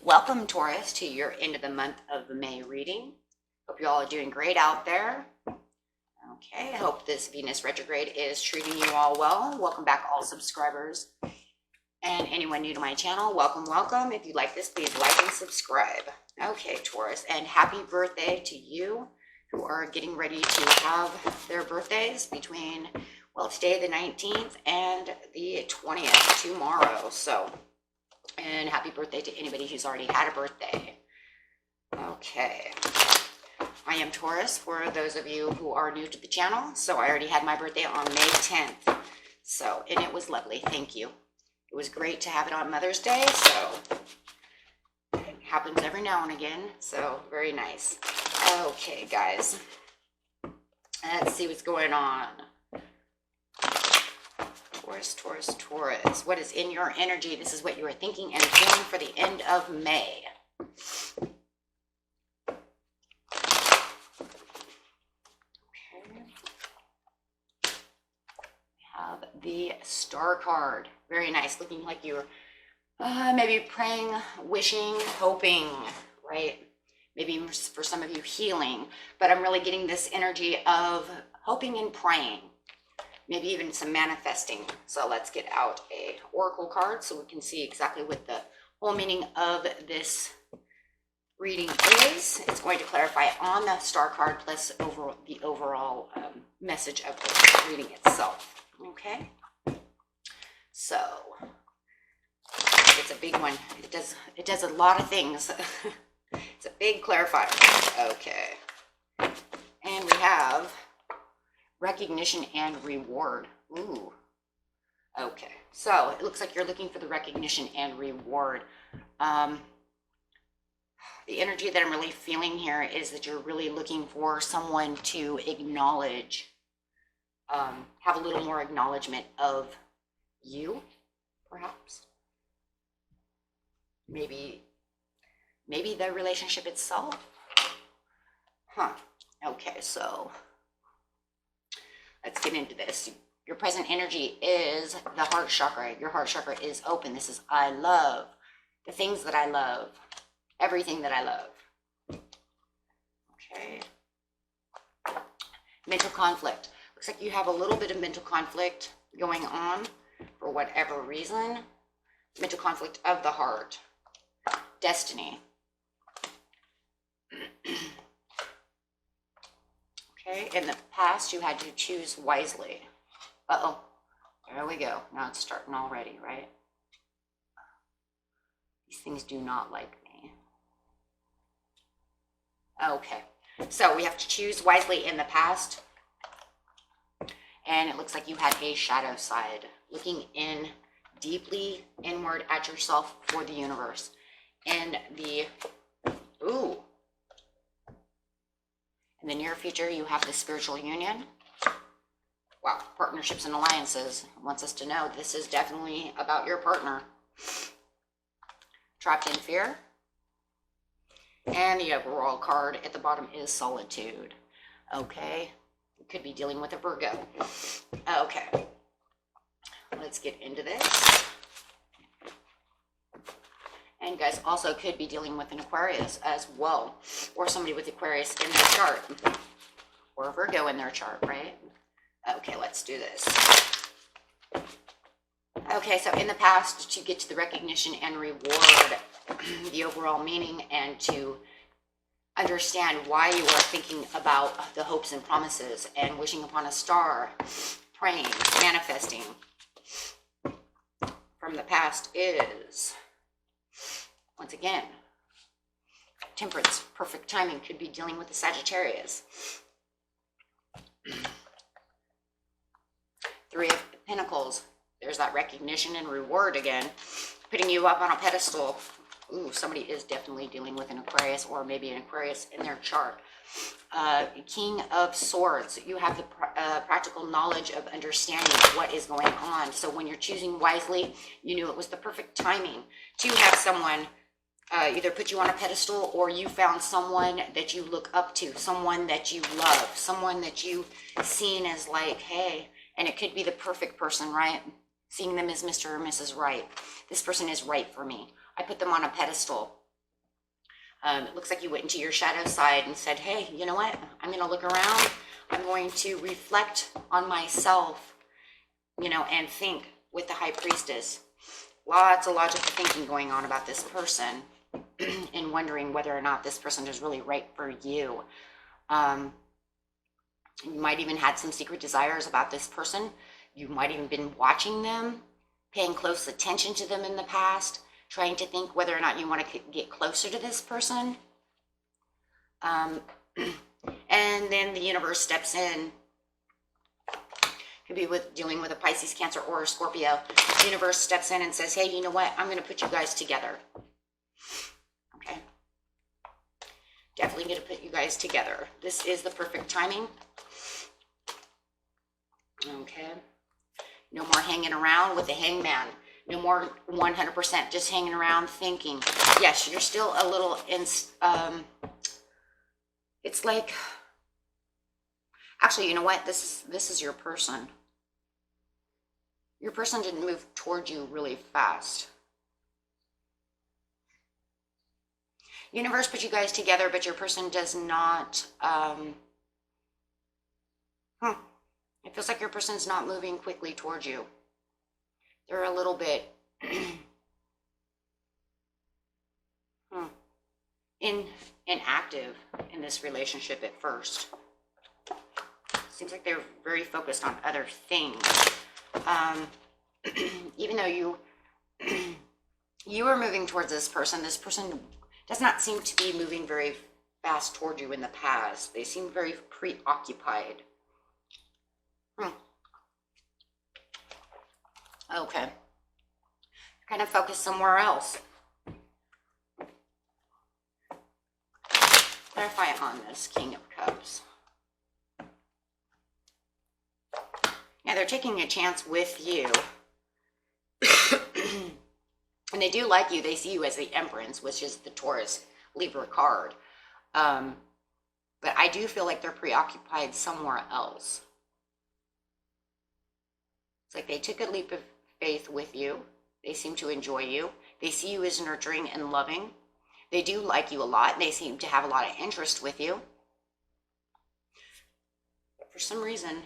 Welcome, Taurus, to your end of the month of May reading. Hope you all are doing great out there. Okay, I hope this Venus retrograde is treating you all well. Welcome back, all subscribers. And anyone new to my channel, welcome, welcome. If you like this, please like and subscribe. Okay, Taurus, and happy birthday to you who are getting ready to have their birthdays between, well, today the 19th and the 20th, tomorrow. And happy birthday to anybody who's already had a birthday. Okay. I am Taurus, for those of you who are new to the channel. So I already had my birthday on May 10th. And it was lovely. Thank you. It was great to have it on Mother's Day. So it happens every now and again. So very nice. Okay, guys. Let's see what's going on. Taurus. What is in your energy? This is what you are thinking and feeling for the end of May. Okay. We have the Star card. Very nice. Looking like you're maybe praying, wishing, hoping, right? Maybe for some of you healing. But I'm really getting this energy of hoping and praying. Maybe even some manifesting. So let's get out a oracle card so we can see exactly what the whole meaning of this reading is. It's going to clarify on the Star card plus the overall message of the reading itself. Okay. So it's a big one. It does a lot of things. It's a big clarifier. Okay. And we have recognition and reward. Ooh. Okay. So it looks like you're looking for the recognition and reward. The energy that I'm really feeling here is that you're really looking for someone to acknowledge, have a little more acknowledgement of you, perhaps. Maybe the relationship itself. Okay, so let's get into this. Your present energy is the heart chakra. Your heart chakra is open. This is I love, the things that I love, everything that I love. Okay. Mental conflict. Looks like you have a little bit of mental conflict going on for whatever reason. Mental conflict of the heart. Destiny. Okay, in the past, you had to choose wisely. Uh-oh, there we go. Now it's starting already, right? These things do not like me. Okay, so we have to choose wisely in the past. And it looks like you had a shadow side, looking in deeply inward at yourself for the universe. And in the near future, you have the spiritual union. Wow, partnerships and alliances. It wants us to know this is definitely about your partner. Trapped in fear. And the overall card at the bottom is solitude. Okay, you could be dealing with a Virgo. Okay, let's get into this. And you guys also could be dealing with an Aquarius as well, or somebody with Aquarius in their chart, or a Virgo in their chart, right? Okay, let's do this. Okay, so in the past, to get to the recognition and reward, the overall meaning, and to understand why you are thinking about the hopes and promises and wishing upon a star, praying, manifesting from the past is, once again, temperance, perfect timing. Could be dealing with the Sagittarius. Three of Pentacles. There's that recognition and reward again, putting you up on a pedestal. Ooh, somebody is definitely dealing with an Aquarius, or maybe an Aquarius in their chart. King of Swords. You have the practical knowledge of understanding what is going on. So when you're choosing wisely, you knew it was the perfect timing to have someone either put you on a pedestal, or you found someone that you look up to, someone that you love, someone that you seen as like, hey, and it could be the perfect person, right? Seeing them as Mr. or Mrs. Right. This person is right for me. I put them on a pedestal. It looks like you went into your shadow side and said, hey, you know what? I'm going to look around. I'm going to reflect on myself, you know, and think with the High Priestess. Lots of logical thinking going on about this person and wondering whether or not this person is really right for you. You might even had some secret desires about this person. You might even been watching them, paying close attention to them in the past, trying to think whether or not you want to get closer to this person. And then the universe steps in. Could be with dealing with a Pisces, Cancer, or a Scorpio. The universe steps in and says, hey, you know what? I'm going to put you guys together. Okay. Definitely going to put you guys together. This is the perfect timing. Okay. No more hanging around with the Hangman. No more 100% just hanging around thinking. Yes, you're still a little in, it's like, actually, you know what? This is your person. Your person didn't move toward you really fast. Universe put you guys together, but your person does not, it feels like your person's not moving quickly towards you. They're a little bit inactive in this relationship at first. Seems like they're very focused on other things. Even though you are moving towards this person does not seem to be moving very fast toward you in the past. They seem very preoccupied. Okay. Kind of focus somewhere else. Clarify on this King of Cups. Yeah, they're taking a chance with you. And they do like you. They see you as the Empress, which is the Taurus Libra card. But I do feel like they're preoccupied somewhere else. It's like they took a leap of faith with you. They seem to enjoy you. They see you as nurturing and loving. They do like you a lot. They seem to have a lot of interest with you. But for some reason,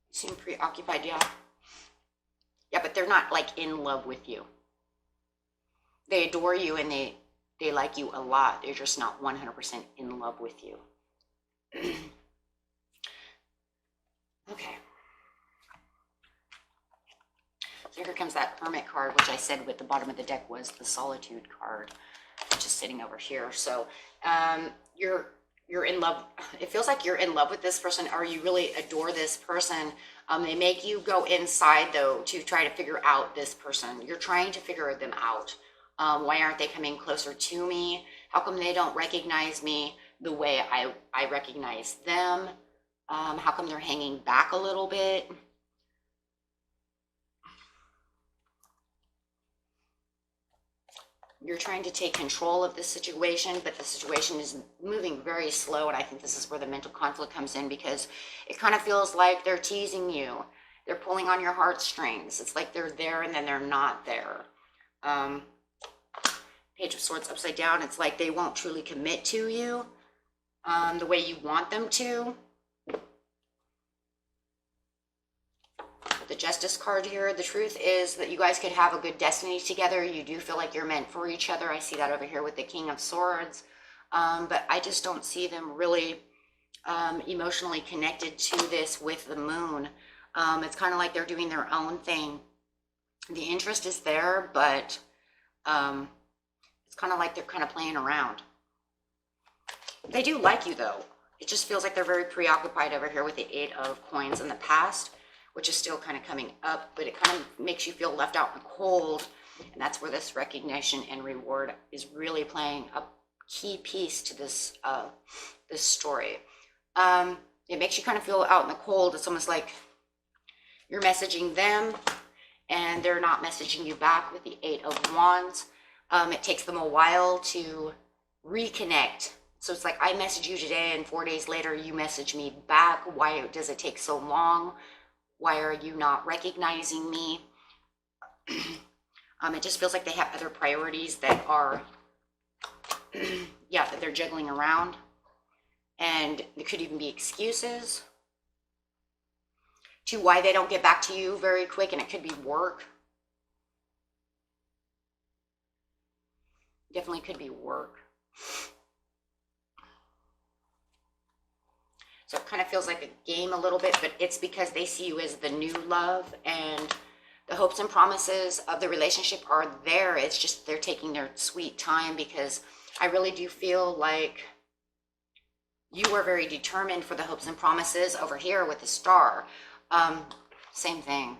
you seem preoccupied, yeah. Yeah, but they're not like in love with you. They adore you and they like you a lot. They're just not 100% in love with you. Okay. So here comes that Hermit card, which I said with the bottom of the deck was the Solitude card, which is sitting over here. So you're in love. It feels like you're in love with this person, or you really adore this person. They make you go inside, though, to try to figure out this person. You're trying to figure them out. Why aren't they coming closer to me? How come they don't recognize me the way I recognize them? How come they're hanging back a little bit? You're trying to take control of this situation, but the situation is moving very slow, and I think this is where the mental conflict comes in, because it kind of feels like they're teasing you. They're pulling on your heartstrings. It's like they're there and then they're not there. Page of Swords upside down. It's like they won't truly commit to you the way you want them to. The Justice card here. The truth is that you guys could have a good destiny together. You do feel like you're meant for each other. I see that over here with the King of Swords. But I just don't see them really emotionally connected to this with the Moon. It's kind of like they're doing their own thing. The interest is there, but it's kind of like they're kind of playing around. They do like you, though. It just feels like they're very preoccupied over here with the Eight of Coins in the past, which is still kind of coming up, but it kind of makes you feel left out in the cold. And that's where this recognition and reward is really playing a key piece to this this story. It makes you kind of feel out in the cold. It's almost like you're messaging them and they're not messaging you back with the Eight of Wands. It takes them a while to reconnect. So it's like, I message you today and 4 days later you message me back. Why does it take so long? Why are you not recognizing me? It just feels like they have other priorities that are, yeah, that they're juggling around. And there could even be excuses to why they don't get back to you very quick, and it could be work. Definitely could be work. So it kind of feels like a game a little bit, but it's because they see you as the new love, and the hopes and promises of the relationship are there. It's just they're taking their sweet time, because I really do feel like you are very determined for the hopes and promises over here with the star. Same thing.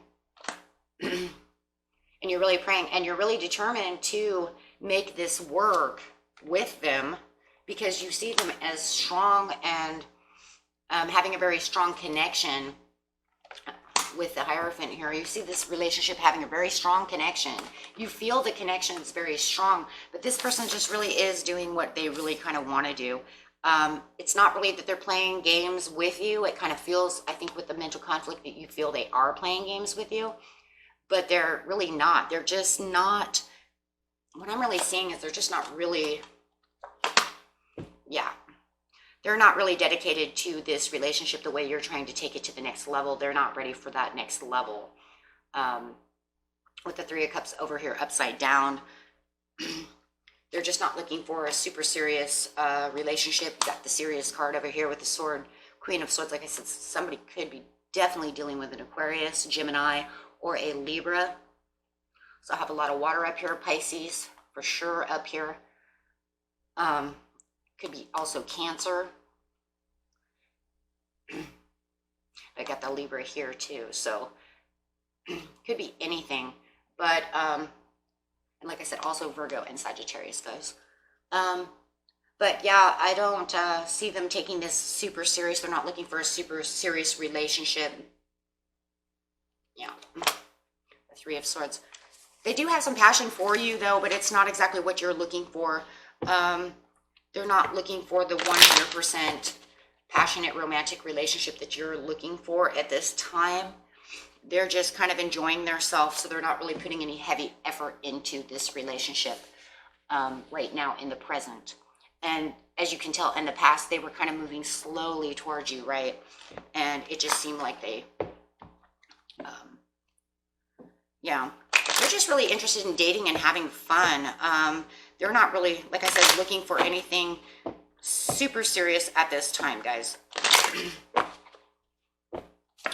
And you're really praying, and you're really determined to make this work with them, because you see them as strong and having a very strong connection with the Hierophant here. You see this relationship having a very strong connection. You feel the connection is very strong, but this person just really is doing what they really kind of want to do. It's not really that they're playing games with you. It kind of feels, I think, with the mental conflict, that you feel they are playing games with you, but they're really not. They're just not. What I'm really seeing is they're just not really, yeah, they're not really dedicated to this relationship the way you're trying to take it to the next level. They're not ready for that next level. With the Three of Cups over here upside down, they're just not looking for a super serious relationship. Got the serious card over here with the sword, Queen of Swords. Like I said, somebody could be definitely dealing with an Aquarius, Gemini, or a Libra. So I have a lot of water up here, Pisces for sure up here. Could be also Cancer. I got the Libra here too, so could be anything. But and like I said, also Virgo and Sagittarius, guys. But yeah, I don't see them taking this super serious. They're not looking for a super serious relationship. Yeah, the Three of Swords. They do have some passion for you though, but it's not exactly what you're looking for. They're not looking for the 100% passionate romantic relationship that you're looking for at this time. They're just kind of enjoying themselves, so they're not really putting any heavy effort into this relationship right now in the present. And as you can tell, in the past, they were kind of moving slowly towards you, right? And it just seemed like they, yeah, they're just really interested in dating and having fun. They're not really, like I said, looking for anything super serious at this time, guys.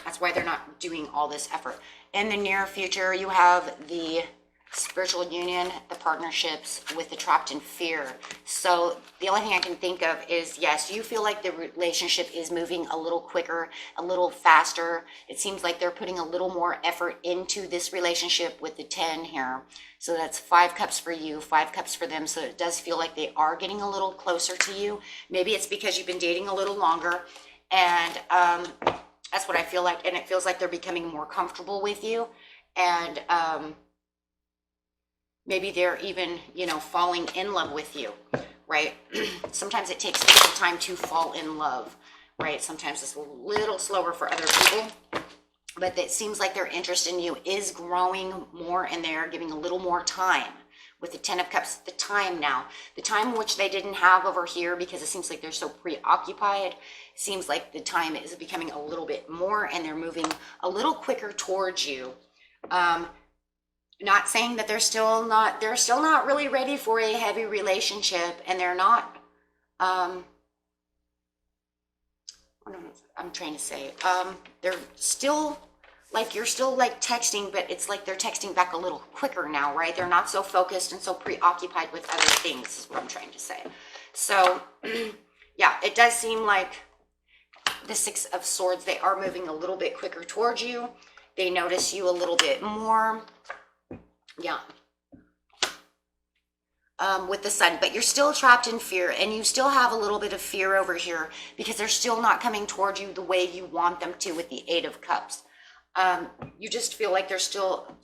That's why they're not doing all this effort. In the near future, you have the spiritual union, the partnerships with the trapped in fear. So the only thing I can think of is, yes, you feel like the relationship is moving a little quicker, a little faster. It seems like they're putting a little more effort into this relationship with the 10 here. So that's 5 cups for you, 5 cups for them. So it does feel like they are getting a little closer to you. Maybe it's because you've been dating a little longer, and that's what I feel like. And it feels like they're becoming more comfortable with you. And maybe they're even, you know, falling in love with you, right? Sometimes it takes people time to fall in love, right? Sometimes it's a little slower for other people, but it seems like their interest in you is growing more, and they're giving a little more time. With the 10 of Cups, the time now, the time which they didn't have over here, because it seems like they're so preoccupied. It seems like the time is becoming a little bit more, and they're moving a little quicker towards you. Not saying that they're still not really ready for a heavy relationship, and they're not, I don't know, I'm trying to say, they're still, like, you're still like texting, but it's like they're texting back a little quicker now, right? They're not so focused and so preoccupied with other things, is what I'm trying to say. So yeah, it does seem like the 6 of Swords, they are moving a little bit quicker towards you. They notice you a little bit more. Yeah. With the Sun, but you're still trapped in fear, and you still have a little bit of fear over here, because they're still not coming towards you the way you want them to with the 8 of Cups. You just feel like they're still,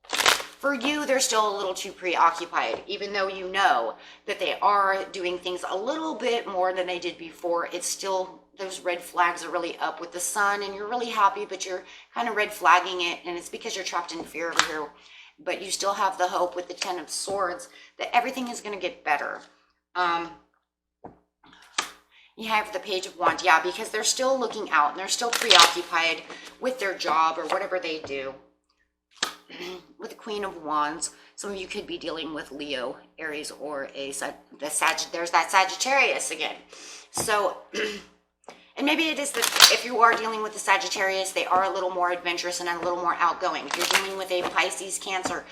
for you, they're still a little too preoccupied, even though you know that they are doing things a little bit more than they did before. It's still, those red flags are really up with the Sun, and you're really happy, but you're kind of red flagging it, and it's because you're trapped in fear over here. but you still have the hope with the Ten of Swords that everything is going to get better. You have the Page of Wands, yeah, because they're still looking out and they're still preoccupied with their job or whatever they do. With the Queen of Wands, some of you could be dealing with Leo, Aries, or there's that Sagittarius again. So, and maybe it is that if you are dealing with the Sagittarius, they are a little more adventurous and a little more outgoing. If you're dealing with a Pisces, Cancer,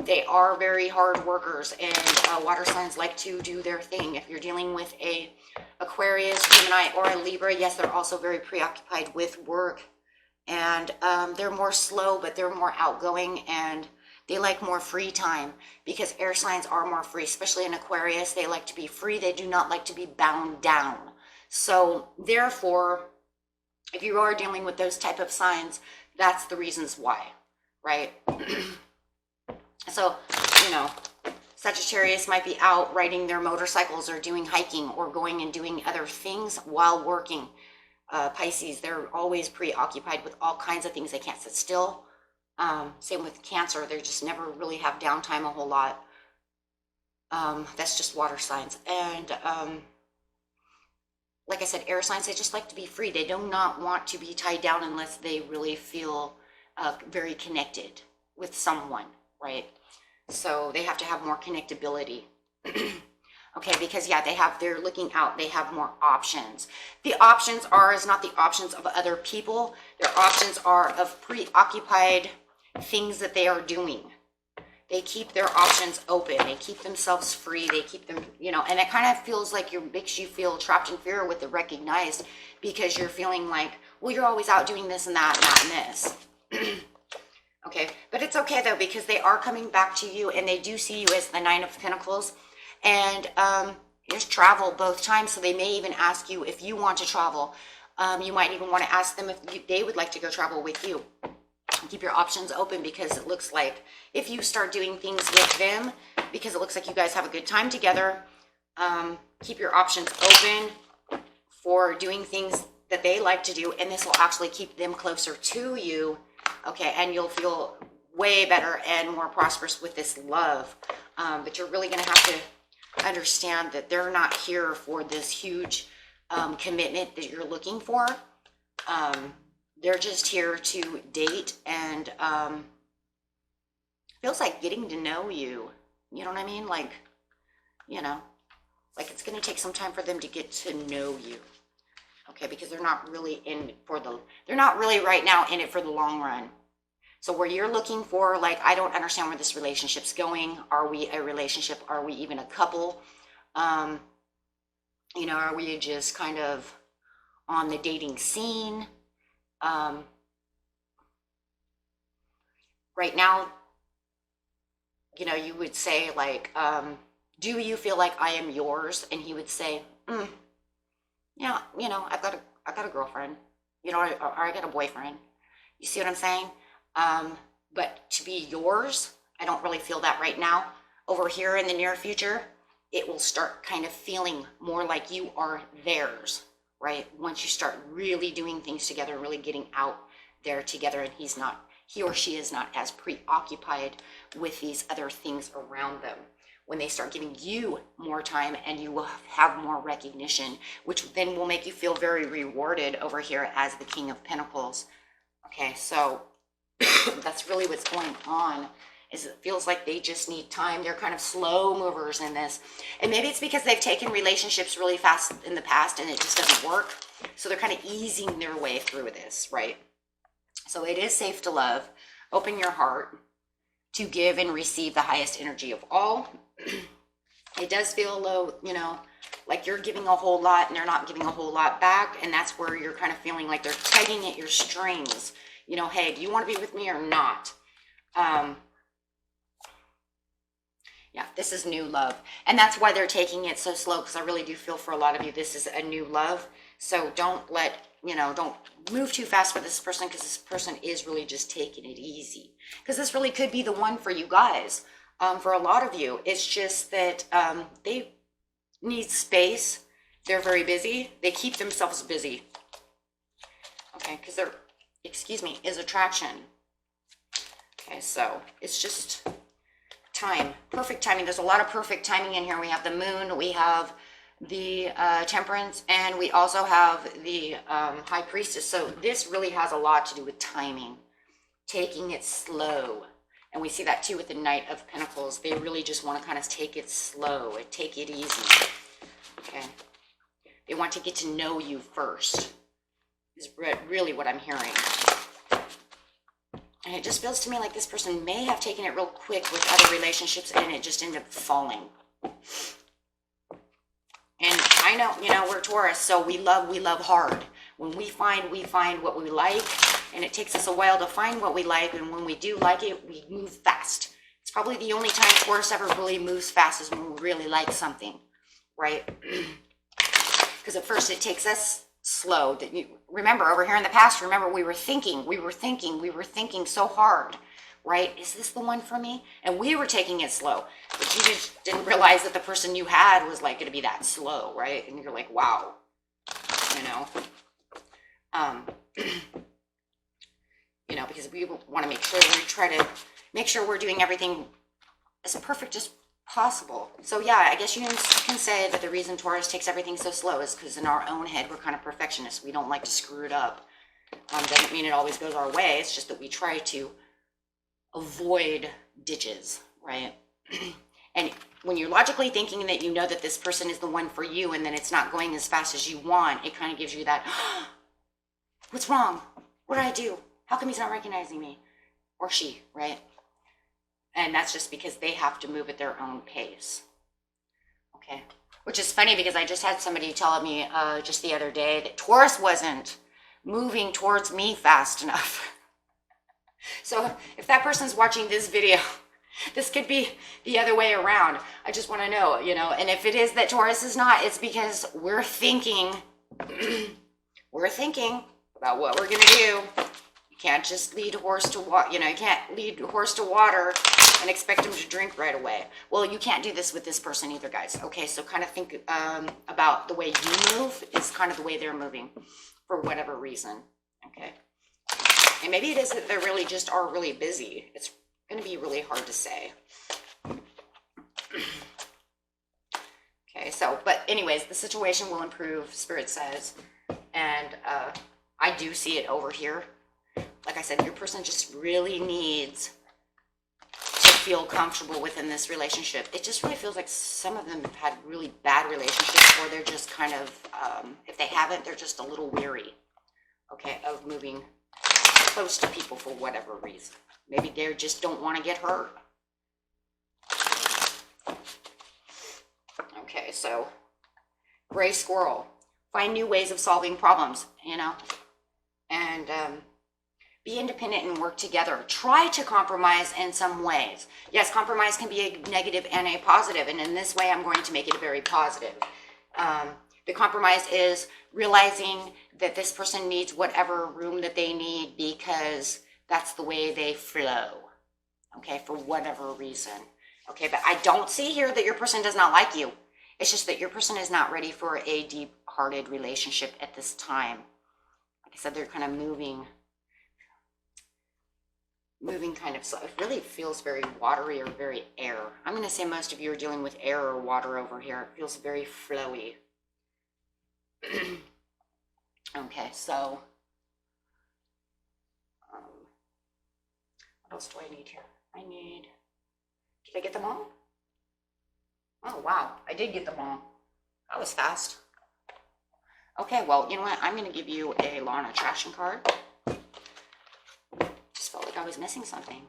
they are very hard workers, and water signs like to do their thing. If you're dealing with a Aquarius, Gemini, or a Libra, yes, they're also very preoccupied with work. And they're more slow, but they're more outgoing, and they like more free time, because air signs are more free, especially in Aquarius. They like to be free. They do not like to be bound down. So therefore, if you are dealing with those type of signs, that's the reasons why, right? So, you know, Sagittarius might be out riding their motorcycles or doing hiking or going and doing other things while working. Pisces, they're always preoccupied with all kinds of things. They can't sit still. Same with Cancer. They just never really have downtime a whole lot. That's just water signs. And like I said, air signs, they just like to be free. They do not want to be tied down unless they really feel very connected with someone, right? So they have to have more connectability. Okay, because yeah, they're looking out, they have more options. The options is not the options of other people. Their options are of preoccupied things that they are doing. They keep their options open. They keep themselves free. They keep them, you know, and it kind of feels like makes you feel trapped in fear with the recognized, because you're feeling like, well, you're always out doing this and that and that and this. Okay, but it's okay though, because they are coming back to you, and they do see you as the Nine of Pentacles. And there's travel both times, so they may even ask you if you want to travel. You might even want to ask them if they would like to go travel with you. Keep your options open, because it looks like if you start doing things with them, because it looks like you guys have a good time together, keep your options open for doing things that they like to do, and this will actually keep them closer to you. Okay, and you'll feel way better and more prosperous with this love. But you're really going to have to understand that they're not here for this huge commitment that you're looking for. They're just here to date, and feels like getting to know you. You know what I mean? Like, you know, like it's going to take some time for them to get to know you. Okay, because they're not really they're not really right now in it for the long run. So where you're looking for, like, I don't understand where this relationship's going. Are we a relationship? Are we even a couple? You know, are we just kind of on the dating scene? Right now, you know, you would say like, do you feel like I am yours? And he would say, yeah, you know, I've got a girlfriend, you know, or I got a boyfriend. You see what I'm saying? But to be yours, I don't really feel that right now. Over here in the near future, it will start kind of feeling more like you are theirs, right? Once you start really doing things together, really getting out there together, and he or she is not as preoccupied with these other things around them. When they start giving you more time, and you will have more recognition, which then will make you feel very rewarded over here as the King of Pentacles. Okay, so that's really what's going on, is it feels like they just need time. They're kind of slow movers in this. And maybe it's because they've taken relationships really fast in the past and it just doesn't work. So they're kind of easing their way through this, right? So it is safe to love. Open your heart to give and receive the highest energy of all. It does feel low, you know, like you're giving a whole lot and they're not giving a whole lot back. And that's where you're kind of feeling like they're tugging at your strings. You know, hey, do you want to be with me or not? Yeah, this is new love. And that's why they're taking it so slow, because I really do feel for a lot of you, this is a new love. So don't don't move too fast for this person, because this person is really just taking it easy. Because this really could be the one for you guys. For a lot of you, it's just that they need space. They're very busy. They keep themselves busy. Okay, because they're, is attraction. Okay, so it's just time, perfect timing. There's a lot of perfect timing in here. We have the moon, we have the temperance, and we also have the high priestess. So this really has a lot to do with timing, taking it slow. And we see that too with the Knight of Pentacles. They really just want to kind of take it slow, take it easy. Okay. They want to get to know you first, is really what I'm hearing. And it just feels to me like this person may have taken it real quick with other relationships and it just ended up falling. And I know, you know, we're Taurus, so we love hard. When we find what we like, and it takes us a while to find what we like, and when we do like it, we move fast. It's probably the only time Taurus ever really moves fast is when we really like something, right? Because at first it takes us slow. That you remember over here in the past, remember we were thinking so hard, right? Is this the one for me? And we were taking it slow, but you just didn't realize that the person you had was like going to be that slow, right? And you're like, wow, you know, you know, because we want to make sure we try to make sure we're doing everything as perfect as possible. So yeah, I guess you can say that the reason Taurus takes everything so slow is because in our own head, we're kind of perfectionists. We don't like to screw it up. Doesn't mean it always goes our way. It's just that we try to avoid ditches, right? And when you're logically thinking that you know that this person is the one for you and then it's not going as fast as you want, it kind of gives you that, what's wrong? What did I do? How come he's not recognizing me? Or she, right? And that's just because they have to move at their own pace. Okay. Which is funny because I just had somebody tell me just the other day that Taurus wasn't moving towards me fast enough. So if that person's watching this video, this could be the other way around. I just want to know, you know, and if it is that Taurus is not, it's because we're thinking, about what we're going to do. You can't just lead a horse to water, you know, you can't lead a horse to water and expect him to drink right away. Well, you can't do this with this person either, guys. Okay, so kind of think about the way you move is kind of the way they're moving for whatever reason, okay? And maybe it is that they really just are really busy. It's going to be really hard to say. Okay, so, but anyways, the situation will improve, Spirit says. And I do see it over here. Like I said, your person just really needs to feel comfortable within this relationship. It just really feels like some of them have had really bad relationships, or they're just kind of, if they haven't, they're just a little weary, okay, of moving close to people for whatever reason. Maybe they just don't want to get hurt. Okay, so gray squirrel. Find new ways of solving problems, you know, and be independent and work together. Try to compromise in some ways. Yes, compromise can be a negative and a positive, and in this way, I'm going to make it a very positive. The compromise is realizing that this person needs whatever room that they need because that's the way they flow, okay, for whatever reason. Okay, but I don't see here that your person does not like you. It's just that your person is not ready for a deep-hearted relationship at this time. Like I said, they're kind of moving kind of slow. It really feels very watery or very air. I'm going to say most of you are dealing with air or water over here. It feels very flowy. Okay, so what else do I need here? Did I get them all? Oh, wow, I did get them all. That was fast. Okay, well, you know what? I'm going to give you a Law and Attraction card. Just felt like I was missing something.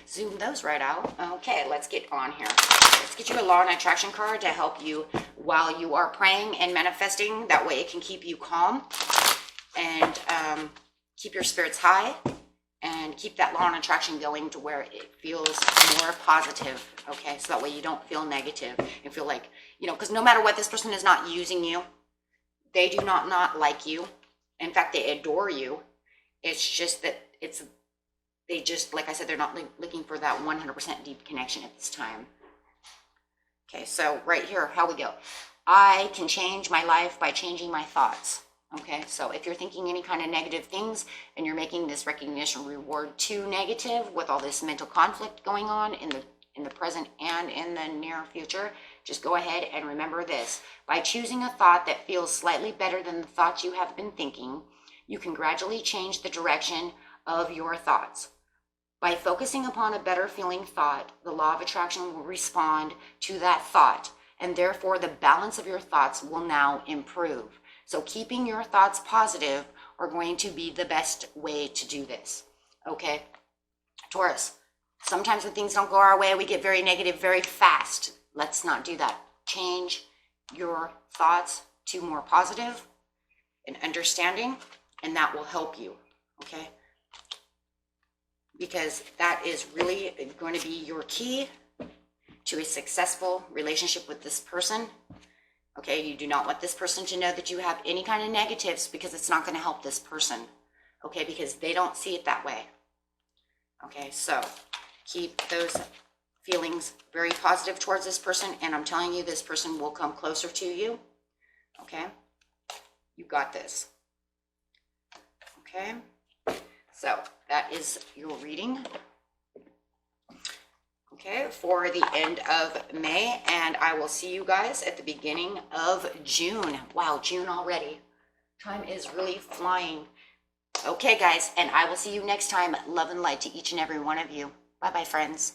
Zoom those right out. Okay, let's get on here. Let's get you a Law and Attraction card to help you while you are praying and manifesting. That way it can keep you calm and keep your spirits high and keep that Law and Attraction going to where it feels more positive. Okay, so that way you don't feel negative and feel like, you know, because no matter what, this person is not using you. They do not like you. In fact, they adore you. It's just that they just, like I said, they're not looking for that 100% deep connection at this time. Okay, so right here, how we go. I can change my life by changing my thoughts. Okay, so if you're thinking any kind of negative things and you're making this recognition reward too negative with all this mental conflict going on in the present and in the near future, just go ahead and remember this. By choosing a thought that feels slightly better than the thoughts you have been thinking, you can gradually change the direction of your thoughts. By focusing upon a better feeling thought, the law of attraction will respond to that thought, and therefore the balance of your thoughts will now improve. So keeping your thoughts positive are going to be the best way to do this. Okay, Taurus, sometimes when things don't go our way, we get very negative very fast. Let's not do that. Change your thoughts to more positive and understanding, and that will help you, okay? Because that is really going to be your key to a successful relationship with this person. Okay, you do not want this person to know that you have any kind of negatives, because it's not going to help this person. Okay, because they don't see it that way. Okay, so keep those feelings very positive towards this person, and I'm telling you, this person will come closer to you. Okay, you got this. Okay, so that is your reading. Okay, for the end of May, and I will see you guys at the beginning of June. Wow, June already. Time is really flying. Okay, guys, and I will see you next time. Love and light to each and every one of you. Bye-bye, friends.